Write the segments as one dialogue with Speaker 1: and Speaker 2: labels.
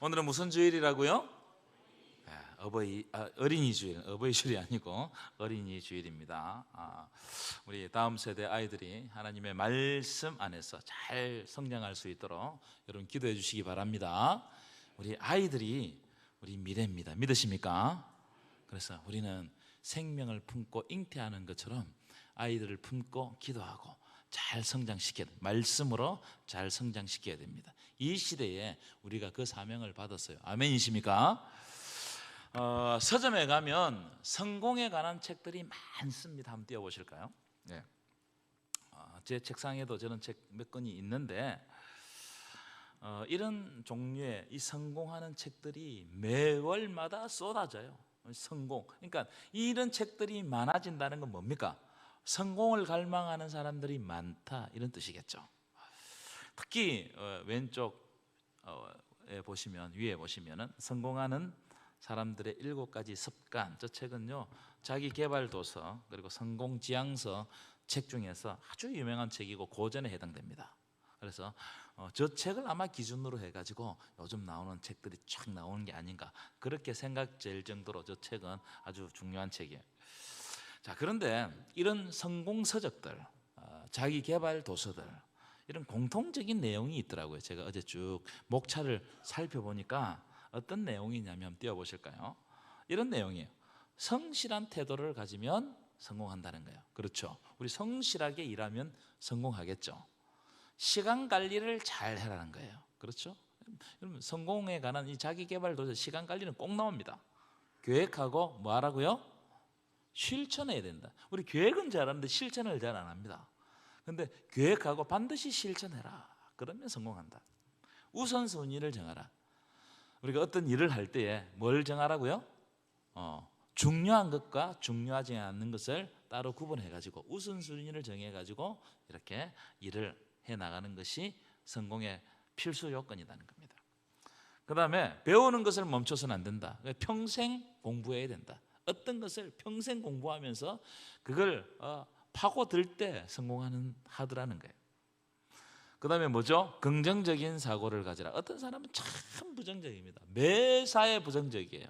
Speaker 1: 오늘은 무슨 주일이라고요? 어린이 주일, 어버이 주일이 아니고 어린이 주일입니다. 우리 다음 세대 아이들이 하나님의 말씀 안에서 잘 성장할 수 있도록 여러분 기도해 주시기 바랍니다. 우리 아이들이 우리 미래입니다. 믿으십니까? 그래서 우리는 생명을 품고 잉태하는 것처럼 아이들을 품고 기도하고 잘 성장시켜야 됩니다. 말씀으로 잘 성장시켜야 됩니다. 이 시대에 우리가 그 사명을 받았어요. 아멘이십니까? 서점에 가면 성공에 관한 책들이 많습니다. 한번 띄워보실까요? 네. 제 책상에도 저런 책 몇 권이 있는데 이런 종류의 이 성공하는 책들이 매월마다 쏟아져요. 성공. 그러니까 이런 책들이 많아진다는 건 뭡니까? 성공을 갈망하는 사람들이 많다, 이런 뜻이겠죠. 특히 왼쪽에 보시면, 위에 보시면은 성공하는 사람들의 7가지 습관, 저 책은요 자기 개발 도서 그리고 성공 지향서 책 중에서 아주 유명한 책이고 고전에 해당됩니다. 그래서 저 책을 아마 기준으로 해가지고 요즘 나오는 책들이 쫙 나오는 게 아닌가, 그렇게 생각될 정도로 저 책은 아주 중요한 책이에요. 자, 그런데 이런 성공 서적들, 자기 개발 도서들, 이런 공통적인 내용이 있더라고요. 제가 어제 쭉 목차를 살펴보니까 어떤 내용이냐면 한번 띄워보실까요? 이런 내용이에요. 성실한 태도를 가지면 성공한다는 거예요. 그렇죠? 우리 성실하게 일하면 성공하겠죠. 시간 관리를 잘 해라는 거예요. 그렇죠? 여러분, 성공에 관한 이 자기개발 도서 시간 관리는 꼭 나옵니다. 계획하고 뭐 하라고요? 실천해야 된다. 우리 계획은 잘하는데 실천을 잘 안 합니다. 근데 계획하고 반드시 실천해라. 그러면 성공한다. 우선순위를 정하라. 우리가 어떤 일을 할 때에 뭘 정하라고요? 중요한 것과 중요하지 않는 것을 따로 구분해가지고 우선순위를 정해가지고 이렇게 일을 해나가는 것이 성공의 필수 요건이라는 겁니다. 그 다음에 배우는 것을 멈춰서는 안 된다. 평생 공부해야 된다. 어떤 것을 평생 공부하면서 그걸 파고들 때 하더라는 거예요. 그 다음에 뭐죠? 긍정적인 사고를 가지라. 어떤 사람은 참 부정적입니다. 매사에 부정적이에요.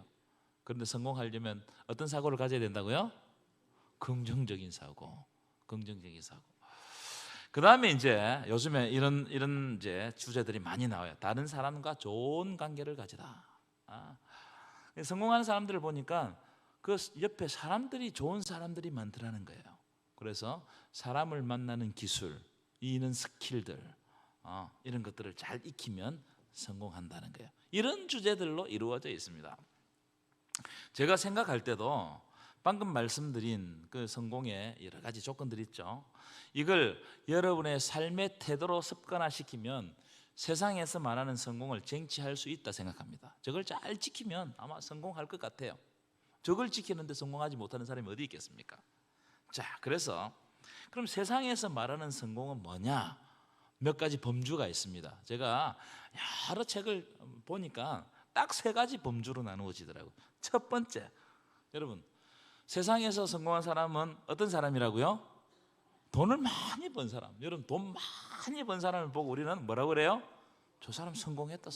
Speaker 1: 그런데 성공하려면 어떤 사고를 가져야 된다고요? 긍정적인 사고. 긍정적인 사고. 그 다음에 이제 요즘에 이런 이제 주제들이 많이 나와요. 다른 사람과 좋은 관계를 가지라. 성공하는 사람들을 보니까 그 옆에 사람들이 좋은 사람들이 많더라는 거예요. 그래서 사람을 만나는 기술, 이런 스킬들, 이런 것들을 잘 익히면 성공한다는 거예요. 이런 주제들로 이루어져 있습니다. 제가 생각할 때도 방금 말씀드린 그 성공의 여러 가지 조건들이 있죠. 이걸 여러분의 삶의 태도로 습관화시키면 세상에서 말하는 성공을 쟁취할 수 있다 생각합니다. 저걸 잘 지키면 아마 성공할 것 같아요. 저걸 지키는데 성공하지 못하는 사람이 어디 있겠습니까? 자, 그래서 그럼 세상에서 말하는 성공은 뭐냐? 몇 가지 범주가 있습니다. 제가 여러 책을 보니까 딱 3가지 범주로 나누어지더라고요. 첫 번째, 여러분, 세상에서 성공한 사람은 어떤 사람이라고요? 돈을 많이 번 사람. 여러분, 돈 많이 번 사람을 보고 우리는 뭐라고 그래요? 저 사람 성공했다.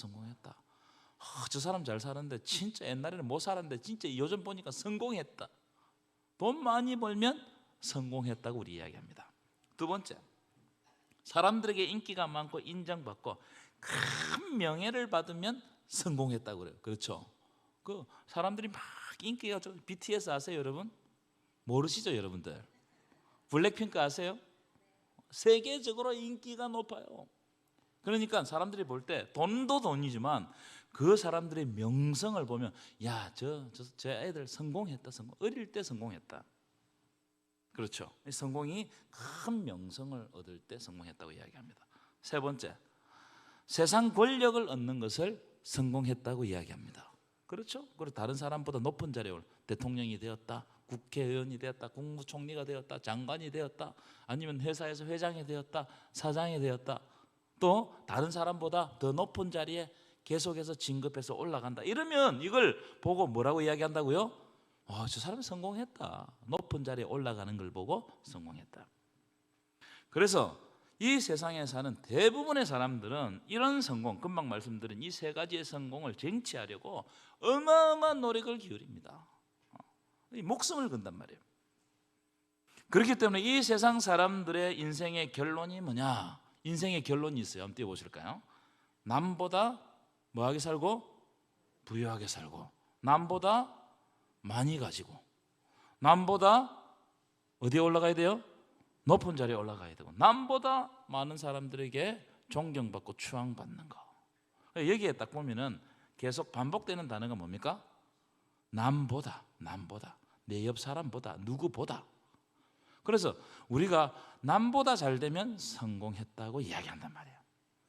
Speaker 1: 저 사람 잘 사는데 진짜 옛날에는 못 살았는데 진짜 요즘 보니까 성공했다. 돈 많이 벌면 성공했다고 우리 이야기합니다. 두 번째, 사람들에게 인기가 많고 인정받고 큰 명예를 받으면 성공했다고 그래요. 그렇죠? 그 사람들이 막 인기가 좀, BTS 아세요, 여러분? 모르시죠, 여러분들? 블랙핑크 아세요? 세계적으로 인기가 높아요. 그러니까 사람들이 볼 때 돈도 돈이지만 그 사람들의 명성을 보면 야, 저 애들 성공했다. 어릴 때 성공했다. 그렇죠? 성공이 큰 명성을 얻을 때 성공했다고 이야기합니다. 세 번째, 세상 권력을 얻는 것을 성공했다고 이야기합니다. 그렇죠? 그리고 다른 사람보다 높은 자리에 올, 대통령이 되었다, 국회의원이 되었다, 국무총리가 되었다, 장관이 되었다, 아니면 회사에서 회장이 되었다, 사장이 되었다, 또 다른 사람보다 더 높은 자리에 계속해서 진급해서 올라간다. 이러면 이걸 보고 뭐라고 이야기한다고요? 저 사람이 성공했다. 높은 자리에 올라가는 걸 보고 성공했다. 그래서 이 세상에 사는 대부분의 사람들은 이런 성공, 금방 말씀드린 이 세 가지의 성공을 쟁취하려고 어마어마한 노력을 기울입니다. 목숨을 건단 말이에요. 그렇기 때문에 이 세상 사람들의 인생의 결론이 뭐냐? 인생의 결론이 있어요. 한번 띄워보실까요? 남보다 뭐하게 살고? 부유하게 살고, 남보다 많이 가지고, 남보다 어디에 올라가야 돼요? 높은 자리에 올라가야 되고, 남보다 많은 사람들에게 존경받고 추앙받는 거. 여기에 딱 보면은 계속 반복되는 단어가 뭡니까? 남보다, 남보다, 내 옆 사람보다, 누구보다. 그래서 우리가 남보다 잘 되면 성공했다고 이야기한단 말이에요.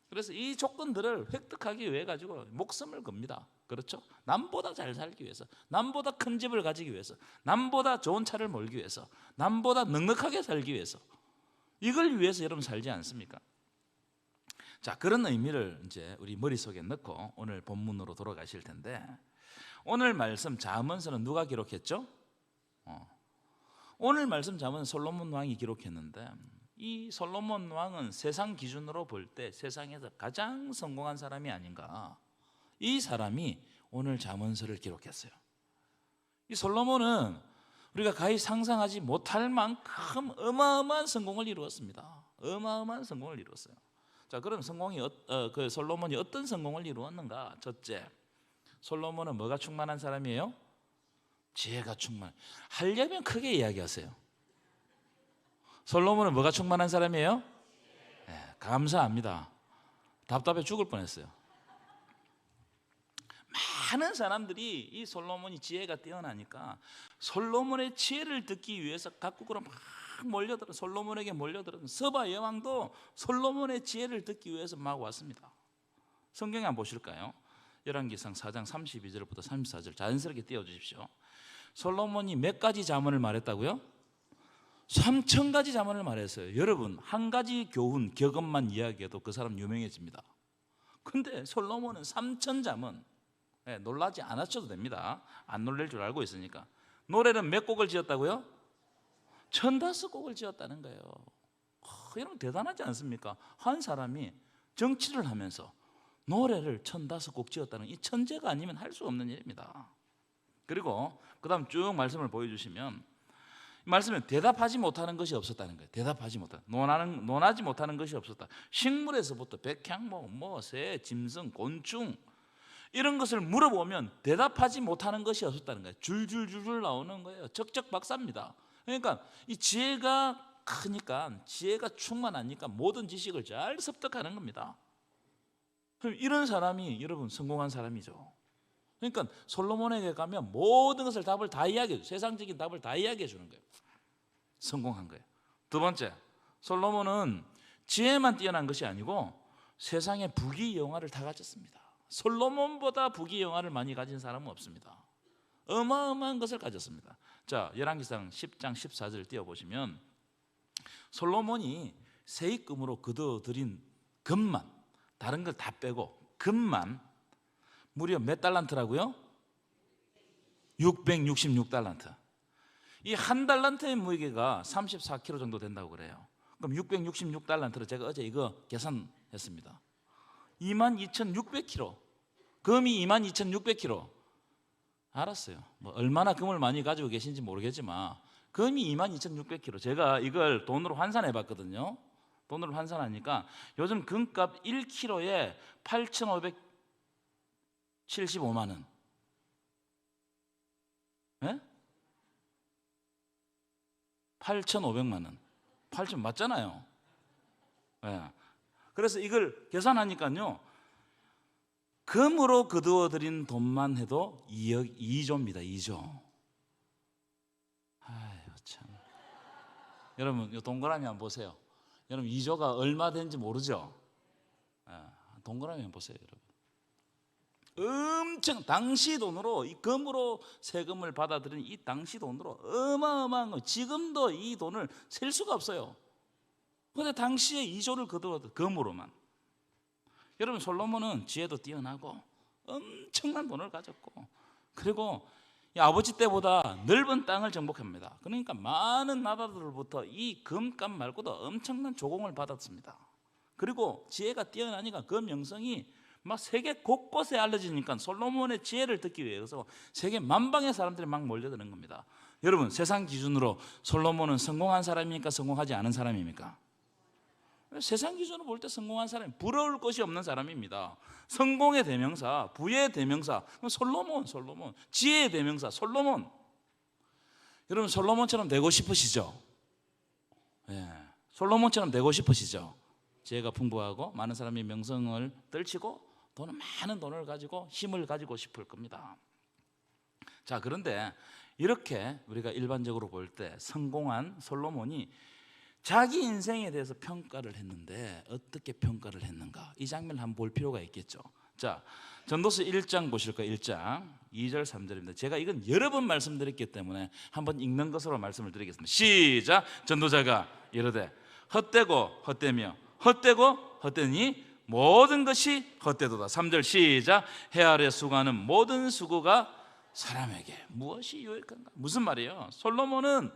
Speaker 1: 그래서 이 조건들을 획득하기 위해 가지고 목숨을 겁니다. 그렇죠? 남보다 잘 살기 위해서, 남보다 큰 집을 가지기 위해서, 남보다 좋은 차를 몰기 위해서, 남보다 넉넉하게 살기 위해서, 이걸 위해서 여러분 살지 않습니까? 자, 그런 의미를 이제 우리 머릿속에 넣고 오늘 본문으로 돌아가실 텐데, 오늘 말씀 잠언서는 누가 기록했죠? 오늘 말씀 잠언은 솔로몬 왕이 기록했는데, 이 솔로몬 왕은 세상 기준으로 볼 때 세상에서 가장 성공한 사람이 아닌가. 이 사람이 오늘 잠언서를 기록했어요. 이 솔로몬은 우리가 가히 상상하지 못할 만큼 어마어마한 성공을 이루었습니다. 어마어마한 성공을 이루었어요. 자, 그럼 그 솔로몬이 어떤 성공을 이루었는가? 첫째, 솔로몬은 뭐가 충만한 사람이에요? 지혜가 충만. 하려면 크게 이야기하세요. 솔로몬은 뭐가 충만한 사람이에요? 네, 감사합니다. 답답해 죽을 뻔했어요. 많은 사람들이 이 솔로몬이 지혜가 뛰어나니까 솔로몬의 지혜를 듣기 위해서 각국으로 막 몰려들어, 솔로몬에게 몰려들어. 서바 여왕도 솔로몬의 지혜를 듣기 위해서 막 왔습니다. 성경에 한번 보실까요? 열왕기상 4장 32절부터 34절 자연스럽게 띄워주십시오. 솔로몬이 몇 가지 잠언을 말했다고요? 3,000가지 잠언을 말했어요. 여러분, 한 가지 교훈, 격언만 이야기해도 그 사람 유명해집니다. 근데 솔로몬은 3,000잠언, 놀라지 않으셔도 됩니다. 안 놀랄 줄 알고 있으니까. 노래는 몇 곡을 지었다고요? 1,005곡을 지었다는 거예요. 여러분 대단하지 않습니까? 한 사람이 정치를 하면서 노래를 1,005곡 지었다는, 이 천재가 아니면 할 수 없는 일입니다. 그리고 그 다음 쭉 말씀을 보여주시면, 말씀은 대답하지 못하는 것이 없었다는 거예요. 대답하지 못하는, 논하지 못하는 것이 없었다. 식물에서부터 백향목, 새, 짐승, 곤충, 이런 것을 물어보면 대답하지 못하는 것이 없었다는 거예요. 줄줄줄 나오는 거예요. 척척박사입니다. 그러니까 이 지혜가 크니까, 지혜가 충만하니까 모든 지식을 잘 습득하는 겁니다. 그럼 이런 사람이 여러분 성공한 사람이죠. 그러니까 솔로몬에게 가면 모든 것을 답을 다 이야기해 줘. 세상적인 답을 다 이야기해 주는 거예요. 성공한 거예요. 두 번째, 솔로몬은 지혜만 뛰어난 것이 아니고 세상의 부귀영화를 다 가졌습니다. 솔로몬보다 부귀영화를 많이 가진 사람은 없습니다. 어마어마한 것을 가졌습니다. 자, 열왕기상 10장 14절을 띄워보시면, 솔로몬이 세입금으로 거둬들인 금만, 다른 걸 다 빼고 금만 무려 몇 달란트라고요? 666달란트. 이 한 달란트의 무게가 34kg 정도 된다고 그래요. 그럼 666달란트로 제가 어제 이거 계산했습니다. 22,600kg. 금이 22,600kg. 알았어요. 뭐 얼마나 금을 많이 가지고 계신지 모르겠지만 금이 22,600kg. 제가 이걸 돈으로 환산해 봤거든요. 돈으로 환산하니까 요즘 금값 1kg에 8,575만 원. 예? 8,500만 원. 8천 맞잖아요. 예. 그래서 이걸 계산하니까요, 금으로 거두어들인 돈만 해도 2조입니다. 2조. 아유 참. 여러분 이 동그라미 한번 보세요. 여러분 2조가 얼마 되는지 모르죠? 예. 동그라미 한번 보세요, 여러분. 엄청 당시 돈으로, 이 금으로 세금을 받아들인 이 당시 돈으로 어마어마한 거. 지금도 이 돈을 셀 수가 없어요. 그런데 당시에 2조를 거두었던 금으로만. 여러분 솔로몬은 지혜도 뛰어나고 엄청난 돈을 가졌고, 그리고 이 아버지 때보다 넓은 땅을 정복합니다. 그러니까 많은 나라들로부터 이 금값 말고도 엄청난 조공을 받았습니다. 그리고 지혜가 뛰어나니까 그 명성이 막 세계 곳곳에 알려지니까 솔로몬의 지혜를 듣기 위해서 세계 만방의 사람들이 막 몰려드는 겁니다. 여러분, 세상 기준으로 솔로몬은 성공한 사람입니까? 성공하지 않은 사람입니까? 세상 기준으로 볼 때 성공한 사람이, 부러울 것이 없는 사람입니다. 성공의 대명사, 부의 대명사 솔로몬, 지혜의 대명사 솔로몬. 여러분, 솔로몬처럼 되고 싶으시죠? 예, 솔로몬처럼 되고 싶으시죠? 지혜가 풍부하고 많은 사람이 명성을 떨치고 많은 돈을 가지고 힘을 가지고 싶을 겁니다. 자, 그런데 이렇게 우리가 일반적으로 볼 때 성공한 솔로몬이 자기 인생에 대해서 평가를 했는데 어떻게 평가를 했는가, 이 장면을 한번 볼 필요가 있겠죠. 자, 전도서 1장 보실 거예요. 1장 2절 3절입니다. 제가 이건 여러 번 말씀드렸기 때문에 한번 읽는 것으로 말씀을 드리겠습니다. 시작. 전도자가 이르되 헛되고 헛되며 헛되고 헛되니 모든 것이 헛되도다. 3절 시작. 해 아래 수고하는 모든 수고가 사람에게 무엇이 유익한가? 무슨 말이에요? 솔로몬은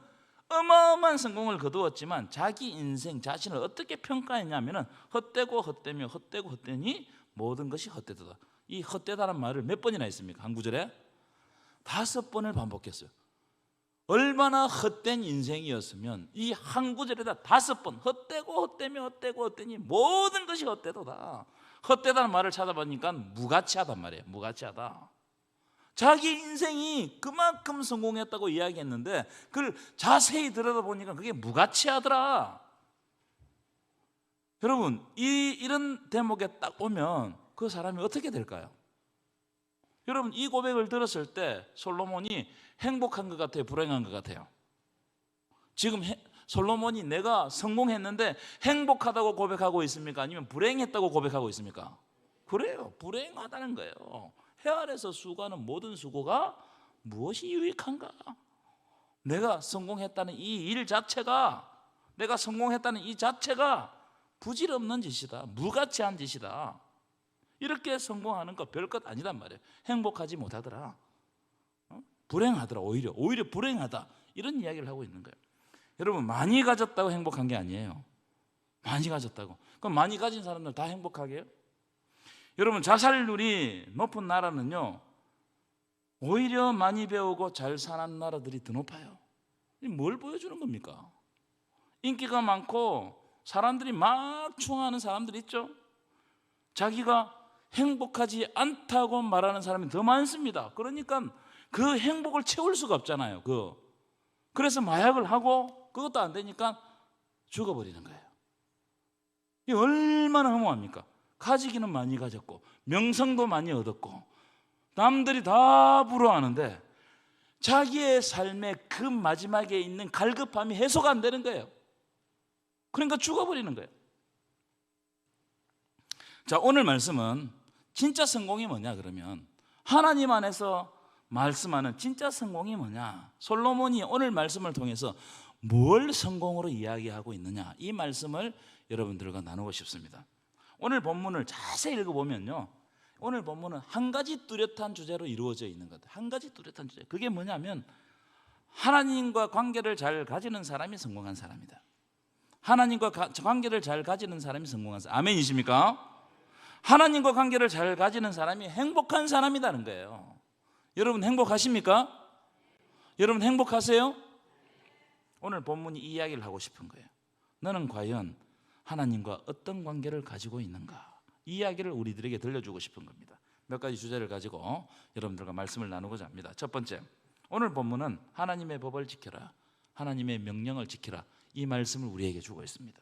Speaker 1: 어마어마한 성공을 거두었지만 자기 인생 자신을 어떻게 평가했냐면은 헛되고 헛되며 헛되고 헛되니 모든 것이 헛되도다. 이 헛되다는 말을 몇 번이나 했습니까? 한 구절에 5번을 반복했어요. 얼마나 헛된 인생이었으면 이 한 구절에다 5번 헛되고 헛되며 헛되고 헛되니 모든 것이 헛되도다. 헛되다는 말을 찾아보니까 무가치하단 말이에요. 무가치하다. 자기 인생이 그만큼 성공했다고 이야기했는데 그걸 자세히 들여다보니까 그게 무가치하더라. 여러분, 이런 대목에 딱 오면 그 사람이 어떻게 될까요? 여러분, 이 고백을 들었을 때 솔로몬이 행복한 것 같아요? 불행한 것 같아요? 지금 솔로몬이 내가 성공했는데 행복하다고 고백하고 있습니까? 아니면 불행했다고 고백하고 있습니까? 그래요, 불행하다는 거예요. 해 아래서 수고하는 모든 수고가 무엇이 유익한가? 내가 성공했다는 이 일 자체가, 내가 성공했다는 이 자체가 부질없는 짓이다, 무가치한 짓이다. 이렇게 성공하는 거 별것 아니란 말이에요. 행복하지 못하더라, 불행하더라, 오히려 불행하다, 이런 이야기를 하고 있는 거예요. 여러분, 많이 가졌다고 행복한 게 아니에요. 많이 가졌다고 그럼 많이 가진 사람들 다 행복하게 해요? 여러분, 자살률이 높은 나라는요 오히려 많이 배우고 잘 사는 나라들이 더 높아요. 뭘 보여주는 겁니까? 인기가 많고 사람들이 막 추앙하는 사람들이 있죠. 자기가 행복하지 않다고 말하는 사람이 더 많습니다. 그러니까 그 행복을 채울 수가 없잖아요. 그래서 마약을 하고 그것도 안 되니까 죽어버리는 거예요. 이 얼마나 허무합니까? 가지기는 많이 가졌고 명성도 많이 얻었고 남들이 다 부러워하는데 자기의 삶의 그 마지막에 있는 갈급함이 해소가 안 되는 거예요. 그러니까 죽어버리는 거예요. 자, 오늘 말씀은 진짜 성공이 뭐냐, 그러면 하나님 안에서 말씀하는 진짜 성공이 뭐냐, 솔로몬이 오늘 말씀을 통해서 뭘 성공으로 이야기하고 있느냐, 이 말씀을 여러분들과 나누고 싶습니다. 오늘 본문을 자세히 읽어보면요, 오늘 본문은 한 가지 뚜렷한 주제로 이루어져 있는 것. 한 가지 뚜렷한 주제. 그게 뭐냐면 하나님과 관계를 잘 가지는 사람이 성공한 사람이다. 하나님과 관계를 잘 가지는 사람이 성공한 사람. 아멘이십니까? 하나님과 관계를 잘 가지는 사람이 행복한 사람이라는 거예요. 여러분 행복하십니까? 여러분 행복하세요? 오늘 본문이 이 이야기를 하고 싶은 거예요. 너는 과연 하나님과 어떤 관계를 가지고 있는가? 이 이야기를 우리들에게 들려주고 싶은 겁니다. 몇 가지 주제를 가지고 여러분들과 말씀을 나누고자 합니다. 첫 번째, 오늘 본문은 하나님의 법을 지켜라, 하나님의 명령을 지켜라, 이 말씀을 우리에게 주고 있습니다.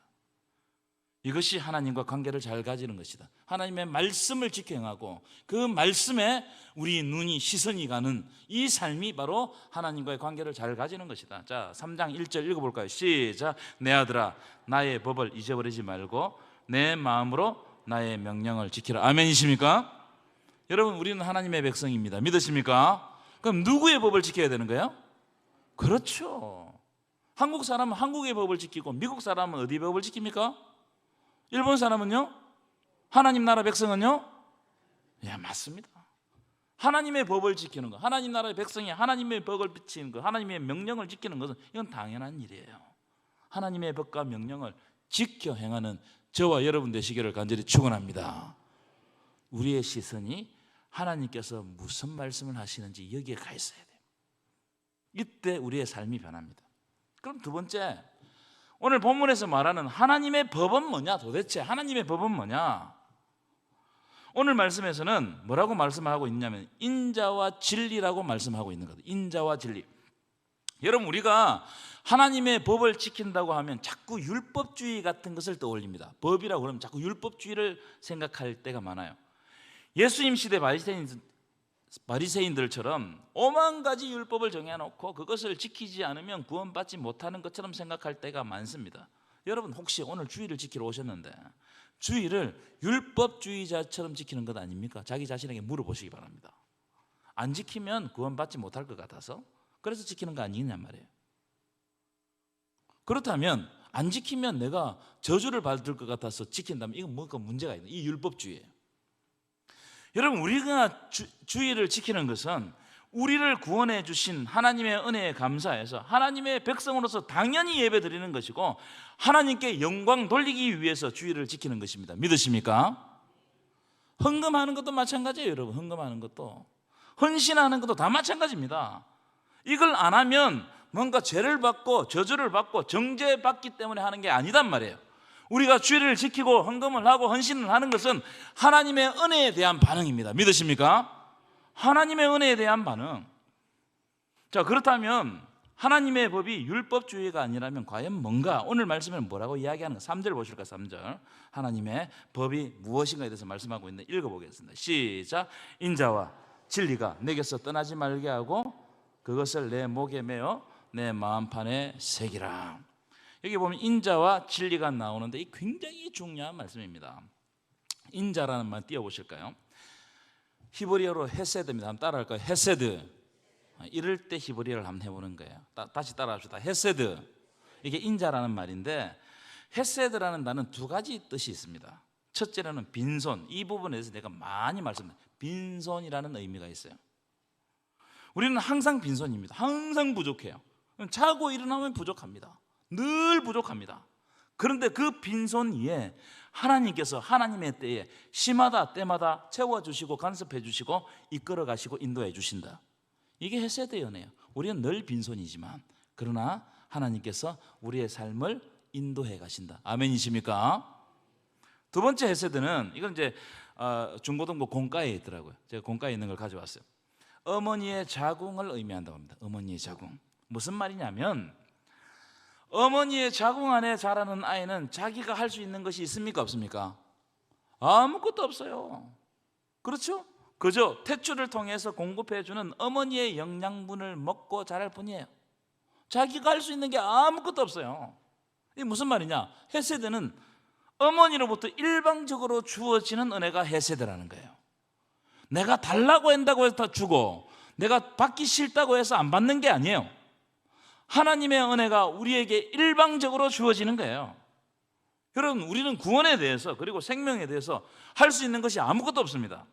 Speaker 1: 이것이 하나님과 관계를 잘 가지는 것이다. 하나님의 말씀을 지켜 행하고 그 말씀에 우리 눈이 시선이 가는 이 삶이 바로 하나님과의 관계를 잘 가지는 것이다. 자, 3장 1절 읽어볼까요? 시작. 내 아들아, 나의 법을 잊어버리지 말고 내 마음으로 나의 명령을 지키라. 아멘이십니까? 여러분, 우리는 하나님의 백성입니다. 믿으십니까? 그럼 누구의 법을 지켜야 되는 거예요? 그렇죠. 한국 사람은 한국의 법을 지키고 미국 사람은 어디 법을 지킵니까? 일본 사람은요? 하나님 나라 백성은요? 예, 맞습니다. 하나님의 법을 지키는 것, 하나님 나라의 백성이 하나님의 법을 지키는 것, 하나님의 명령을 지키는 것은 이건 당연한 일이에요. 하나님의 법과 명령을 지켜 행하는 저와 여러분 되시기를 간절히 축원합니다. 우리의 시선이 하나님께서 무슨 말씀을 하시는지 여기에 가 있어야 돼요. 이때 우리의 삶이 변합니다. 그럼 두 번째, 오늘 본문에서 말하는 하나님의 법은 뭐냐? 도대체 하나님의 법은 뭐냐? 오늘 말씀에서는 뭐라고 말씀하고 있냐면 인자와 진리라고 말씀하고 있는 거예요. 인자와 진리. 여러분, 우리가 하나님의 법을 지킨다고 하면 자꾸 율법주의 같은 것을 떠올립니다. 법이라고 그러면 자꾸 율법주의를 생각할 때가 많아요. 예수님 시대 바리새인들처럼 오만 가지 율법을 정해놓고 그것을 지키지 않으면 구원받지 못하는 것처럼 생각할 때가 많습니다. 여러분, 혹시 오늘 주일을 지키러 오셨는데 주일을 율법주의자처럼 지키는 것 아닙니까? 자기 자신에게 물어보시기 바랍니다. 안 지키면 구원받지 못할 것 같아서 그래서 지키는 거 아니냐 말이에요. 그렇다면 안 지키면 내가 저주를 받을 것 같아서 지킨다면 이건 뭔가 문제가 있는 이 율법주의예요. 여러분, 우리가 주일을 지키는 것은 우리를 구원해 주신 하나님의 은혜에 감사해서 하나님의 백성으로서 당연히 예배드리는 것이고 하나님께 영광 돌리기 위해서 주일을 지키는 것입니다. 믿으십니까? 헌금하는 것도 마찬가지예요. 여러분, 헌금하는 것도 헌신하는 것도 다 마찬가지입니다. 이걸 안 하면 뭔가 죄를 받고 저주를 받고 정죄받기 때문에 하는 게 아니단 말이에요. 우리가 주일을 지키고 헌금을 하고 헌신을 하는 것은 하나님의 은혜에 대한 반응입니다. 믿으십니까? 하나님의 은혜에 대한 반응. 자, 그렇다면 하나님의 법이 율법주의가 아니라면 과연 뭔가? 오늘 말씀에는 뭐라고 이야기하는 가 3절 보실까요? 3절. 하나님의 법이 무엇인가에 대해서 말씀하고 있는데 읽어보겠습니다. 시작. 인자와 진리가 내게서 떠나지 말게 하고 그것을 내 목에 메어 내 마음판에 새기라. 여기 보면 인자와 진리가 나오는데 이 굉장히 중요한 말씀입니다. 인자라는 말 띄워보실까요? 히브리어로 헤세드입니다. 한번 따라할까요? 헤세드. 이럴 때 히브리어를 한번 해보는 거예요. 다시 따라합시다. 헤세드. 이게 인자라는 말인데 헤세드라는 단어는 두 가지 뜻이 있습니다. 첫째로는 빈손. 이 부분에 대해서 내가 많이 말씀드려요. 빈손이라는 의미가 있어요. 우리는 항상 빈손입니다. 항상 부족해요. 자고 일어나면 부족합니다. 늘 부족합니다. 그런데 그 빈손 위에 하나님께서 하나님의 때에 시마다 때마다 채워주시고 간섭해 주시고 이끌어 가시고 인도해 주신다. 이게 헤세드의 은혜예요. 우리는 늘 빈손이지만 그러나 하나님께서 우리의 삶을 인도해 가신다. 아멘이십니까? 두 번째 헤세드는 이건 이제 중고등부 공과에 있더라고요. 제가 공과에 있는 걸 가져왔어요. 어머니의 자궁을 의미한다고 합니다. 어머니의 자궁. 무슨 말이냐면 어머니의 자궁 안에 자라는 아이는 자기가 할 수 있는 것이 있습니까? 없습니까? 아무것도 없어요. 그렇죠? 그저 태출을 통해서 공급해주는 어머니의 영양분을 먹고 자랄 뿐이에요. 자기가 할 수 있는 게 아무것도 없어요. 이게 무슨 말이냐? 헤세드는 어머니로부터 일방적으로 주어지는 은혜가 헤세드라는 거예요. 내가 달라고 한다고 해서 다 주고 내가 받기 싫다고 해서 안 받는 게 아니에요. 하나님의 은혜가 우리에게 일방적으로 주어지는 거예요. 여러분, 우리는 구원에 대해서 그리고 생명에 대해서 할 수 있는 것이 아무것도 없습니다.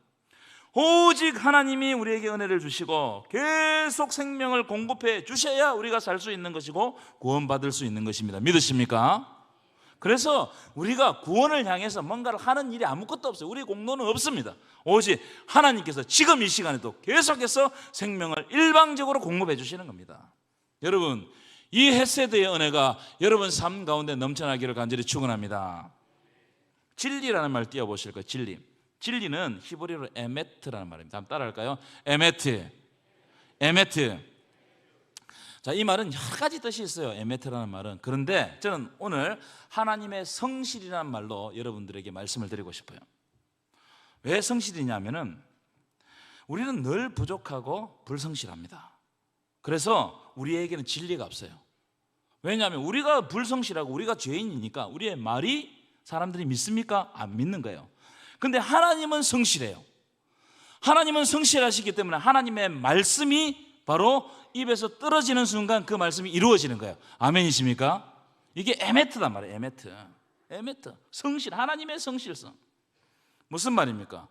Speaker 1: 오직 하나님이 우리에게 은혜를 주시고 계속 생명을 공급해 주셔야 우리가 살 수 있는 것이고 구원받을 수 있는 것입니다. 믿으십니까? 그래서 우리가 구원을 향해서 뭔가를 하는 일이 아무것도 없어요. 우리 공로는 없습니다. 오직 하나님께서 지금 이 시간에도 계속해서 생명을 일방적으로 공급해 주시는 겁니다. 여러분, 이 헤세드의 은혜가 여러분 삶 가운데 넘쳐나기를 간절히 축원합니다. 진리라는 말 띄워보실 거예요. 진리. 진리는 히브리어로 에메트라는 말입니다. 한번 따라할까요? 에메트. 에메트. 자, 이 말은 여러 가지 뜻이 있어요. 에메트라는 말은. 그런데 저는 오늘 하나님의 성실이라는 말로 여러분들에게 말씀을 드리고 싶어요. 왜 성실이냐면은 우리는 늘 부족하고 불성실합니다. 그래서 우리에게는 진리가 없어요. 왜냐하면 우리가 불성실하고 우리가 죄인이니까 우리의 말이 사람들이 믿습니까? 안 믿는 거예요. 근데 하나님은 성실해요. 하나님은 성실하시기 때문에 하나님의 말씀이 바로 입에서 떨어지는 순간 그 말씀이 이루어지는 거예요. 아멘이십니까? 이게 에메트단 말이에요. 에메트. 에메트. 성실. 하나님의 성실성. 무슨 말입니까?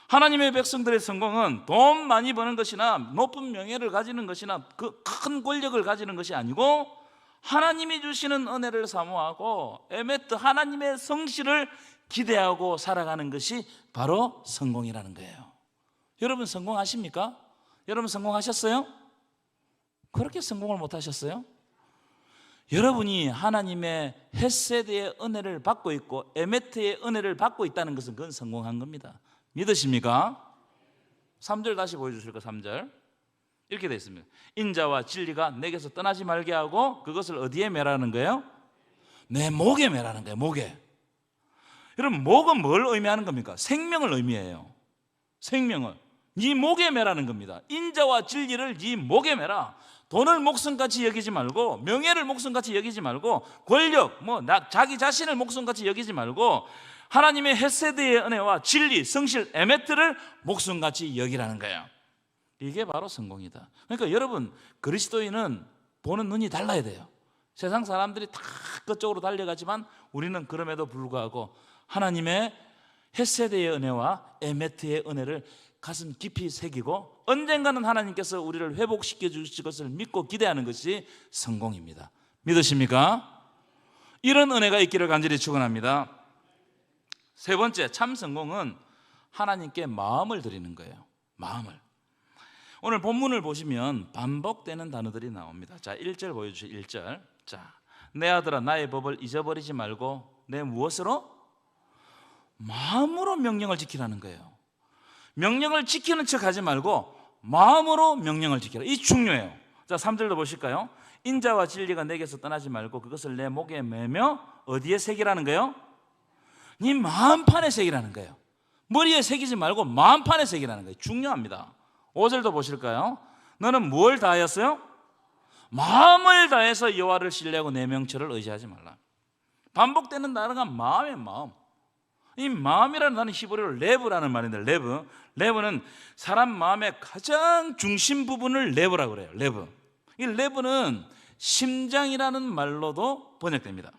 Speaker 1: 하나님의 백성들의 성공은 돈 많이 버는 것이나 높은 명예를 가지는 것이나 그 큰 권력을 가지는 것이 아니고 하나님이 주시는 은혜를 사모하고 에메트 하나님의 성실을 기대하고 살아가는 것이 바로 성공이라는 거예요. 여러분 성공하십니까? 여러분 성공하셨어요? 그렇게 성공을 못 하셨어요? 여러분이 하나님의 헤세드의 은혜를 받고 있고 에메트의 은혜를 받고 있다는 것은 그건 성공한 겁니다. 믿으십니까? 3절 다시 보여주실까? 3절 이렇게 되어 있습니다. 인자와 진리가 내게서 떠나지 말게 하고 그것을 어디에 매라는 거예요? 내 목에 매라는 거예요. 목에. 여러분 목은 뭘 의미하는 겁니까? 생명을 의미해요. 생명을 네 목에 매라는 겁니다. 인자와 진리를 네 목에 매라. 돈을 목숨같이 여기지 말고 명예를 목숨같이 여기지 말고 권력, 자기 자신을 목숨같이 여기지 말고 하나님의 헤세드의 은혜와 진리, 성실, 에메트를 목숨같이 여기라는 거예요. 이게 바로 성공이다. 그러니까 여러분 그리스도인은 보는 눈이 달라야 돼요. 세상 사람들이 다 그쪽으로 달려가지만 우리는 그럼에도 불구하고 하나님의 헤세드의 은혜와 에메트의 은혜를 가슴 깊이 새기고 언젠가는 하나님께서 우리를 회복시켜 주실 것을 믿고 기대하는 것이 성공입니다. 믿으십니까? 이런 은혜가 있기를 간절히 축원합니다. 세 번째, 참 성공은 하나님께 마음을 드리는 거예요. 마음을. 오늘 본문을 보시면 반복되는 단어들이 나옵니다. 자, 1절 보여주세요. 1절. 자, 내 아들아 나의 법을 잊어버리지 말고 내 무엇으로? 마음으로 명령을 지키라는 거예요. 명령을 지키는 척 하지 말고 마음으로 명령을 지키라. 이 중요해요. 자, 3절도 보실까요? 인자와 진리가 내게서 떠나지 말고 그것을 내 목에 매며 어디에 새기라는 거예요? 네 마음판에 새기라는 거예요. 머리에 새기지 말고 마음판에 새기라는 거예요. 중요합니다. 5절도 보실까요? 너는 뭘 다하였어요? 마음을 다해서 여호와를 신뢰하고 내 명철을 의지하지 말라. 반복되는 단어가 마음의 마음. 이 마음이라는 단어는 히브리어로 레브라는 말인데 레브는 사람 마음의 가장 중심 부분을 레브라고 그래요. 레브. 이 레브는 심장이라는 말로도 번역됩니다.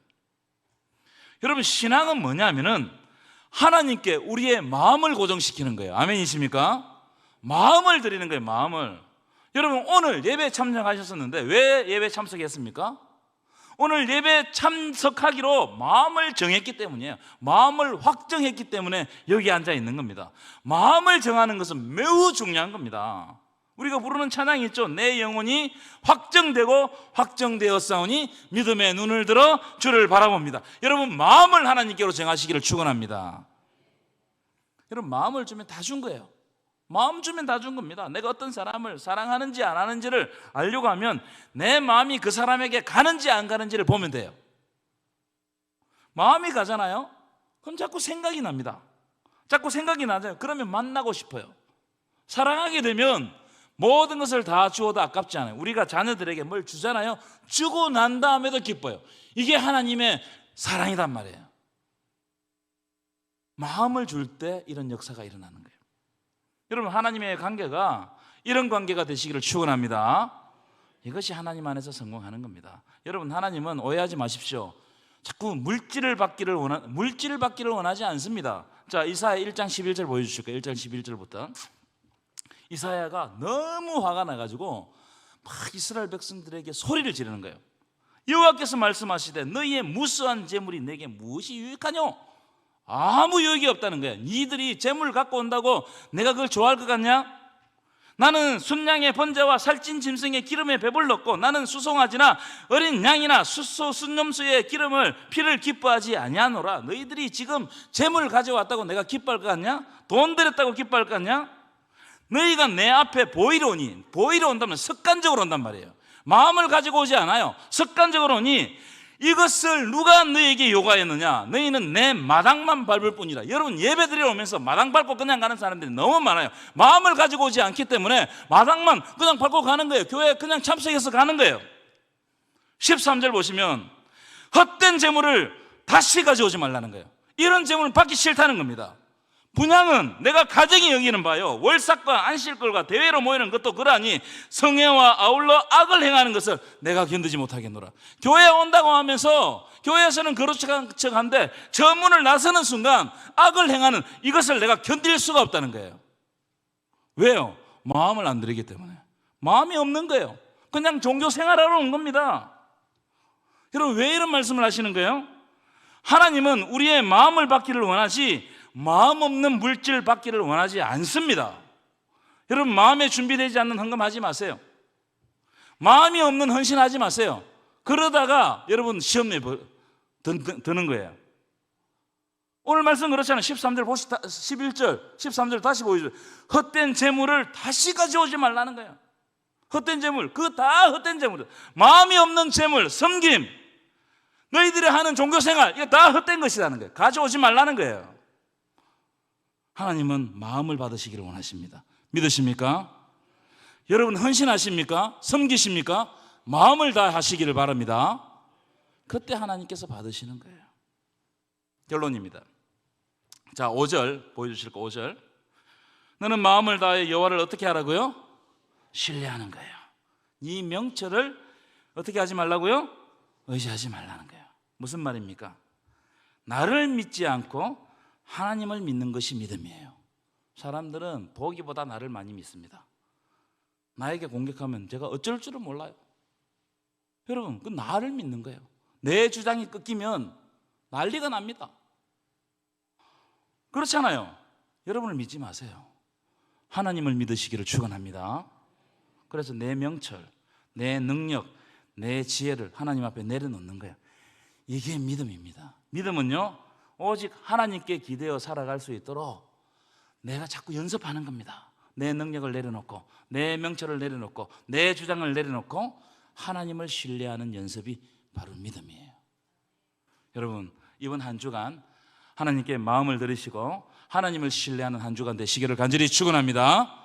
Speaker 1: 여러분 신앙은 뭐냐면은 하나님께 우리의 마음을 고정시키는 거예요. 아멘이십니까? 마음을 드리는 거예요. 마음을. 여러분 오늘 예배 참석하셨었는데 왜 예배 참석했습니까? 오늘 예배 참석하기로 마음을 정했기 때문이에요. 마음을 확정했기 때문에 여기 앉아 있는 겁니다. 마음을 정하는 것은 매우 중요한 겁니다. 우리가 부르는 찬양이 있죠. 내 영혼이 확정되고 확정되었사오니 믿음의 눈을 들어 주를 바라봅니다. 여러분 마음을 하나님께로 정하시기를 축원합니다. 여러분 마음을 주면 다 준 거예요. 마음 주면 다 준 겁니다. 내가 어떤 사람을 사랑하는지 안 하는지를 알려고 하면 내 마음이 그 사람에게 가는지 안 가는지를 보면 돼요. 마음이 가잖아요. 그럼 자꾸 생각이 납니다. 자꾸 생각이 나잖아요. 그러면 만나고 싶어요. 사랑하게 되면 모든 것을 다 주어도 아깝지 않아요. 우리가 자녀들에게 뭘 주잖아요. 주고 난 다음에도 기뻐요. 이게 하나님의 사랑이란 말이에요. 마음을 줄 때 이런 역사가 일어나는 거예요. 여러분 하나님의 관계가 이런 관계가 되시기를 축원합니다. 이것이 하나님 안에서 성공하는 겁니다. 여러분 하나님은 오해하지 마십시오. 자꾸 물질을 받기를 원하지 않습니다. 자, 이사야 1장 11절 보여주실까요? 1장 11절부터. 이사야가 너무 화가 나가지고 막 이스라엘 백성들에게 소리를 지르는 거예요. 여호와께서 말씀하시되 너희의 무수한 재물이 내게 무엇이 유익하뇨? 아무 유익이 없다는 거예요. 니들이 재물 갖고 온다고 내가 그걸 좋아할 것 같냐? 나는 순양의 번제와 살찐 짐승의 기름에 배불렀고 나는 수송아지나 어린 양이나 숫소 순념수의 피를 기뻐하지 아니하노라. 너희들이 지금 재물 가져왔다고 내가 기뻐할 것 같냐? 돈 들였다고 기뻐할 것 같냐? 너희가 내 앞에 보이러 온다면 습관적으로 온단 말이에요. 마음을 가지고 오지 않아요. 습관적으로 오니 이것을 누가 너희에게 요구하였느냐? 너희는 내 마당만 밟을 뿐이다. 여러분 예배드리러 오면서 마당 밟고 그냥 가는 사람들이 너무 많아요. 마음을 가지고 오지 않기 때문에 마당만 그냥 밟고 가는 거예요. 교회에 그냥 참석해서 가는 거예요. 13절 보시면 헛된 재물을 다시 가져오지 말라는 거예요. 이런 재물을 받기 싫다는 겁니다. 분향은 내가 가정이 여기는 바요, 월삭과 안식일과 대회로 모이는 것도 그러하니 성회와 아울러 악을 행하는 것을 내가 견디지 못하겠노라. 교회에 온다고 하면서 교회에서는 그렇지 척한데 저 문을 나서는 순간 악을 행하는 이것을 내가 견딜 수가 없다는 거예요. 왜요? 마음을 안 들이기 때문에. 마음이 없는 거예요. 그냥 종교 생활하러 온 겁니다. 여러분, 왜 이런 말씀을 하시는 거예요? 하나님은 우리의 마음을 받기를 원하지 마음 없는 물질 받기를 원하지 않습니다. 여러분, 마음에 준비되지 않는 헌금하지 마세요. 마음이 없는 헌신하지 마세요. 그러다가 여러분 시험에 드는 거예요. 오늘 말씀 그렇잖아요. 13절 보시, 11절 13절 다시 보여줘요. 헛된 재물을 다시 가져오지 말라는 거예요. 헛된 재물, 그거 다 헛된 재물. 마음이 없는 재물, 섬김, 너희들이 하는 종교생활, 이거 다 헛된 것이라는 거예요. 가져오지 말라는 거예요. 하나님은 마음을 받으시기를 원하십니다. 믿으십니까? 여러분 헌신하십니까? 섬기십니까? 마음을 다 하시기를 바랍니다. 그때 하나님께서 받으시는 거예요. 결론입니다. 자, 5절 보여주실 거 5절. 너는 마음을 다해 여호와를 어떻게 하라고요? 신뢰하는 거예요. 이 명철을 어떻게 하지 말라고요? 의지하지 말라는 거예요. 무슨 말입니까? 나를 믿지 않고 하나님을 믿는 것이 믿음이에요. 사람들은 보기보다 나를 많이 믿습니다. 나에게 공격하면 제가 어쩔 줄은 몰라요. 여러분, 그 나를 믿는 거예요. 내 주장이 꺾이면 난리가 납니다. 그렇잖아요. 여러분을 믿지 마세요. 하나님을 믿으시기를 축원합니다. 그래서 내 명철, 내 능력, 내 지혜를 하나님 앞에 내려놓는 거예요. 이게 믿음입니다. 믿음은요, 오직 하나님께 기대어 살아갈 수 있도록 내가 자꾸 연습하는 겁니다. 내 능력을 내려놓고, 내 명철을 내려놓고, 내 주장을 내려놓고 하나님을 신뢰하는 연습이 바로 믿음이에요. 여러분, 이번 한 주간 하나님께 마음을 들이시고 하나님을 신뢰하는 한 주간 되시기를 간절히 축원합니다.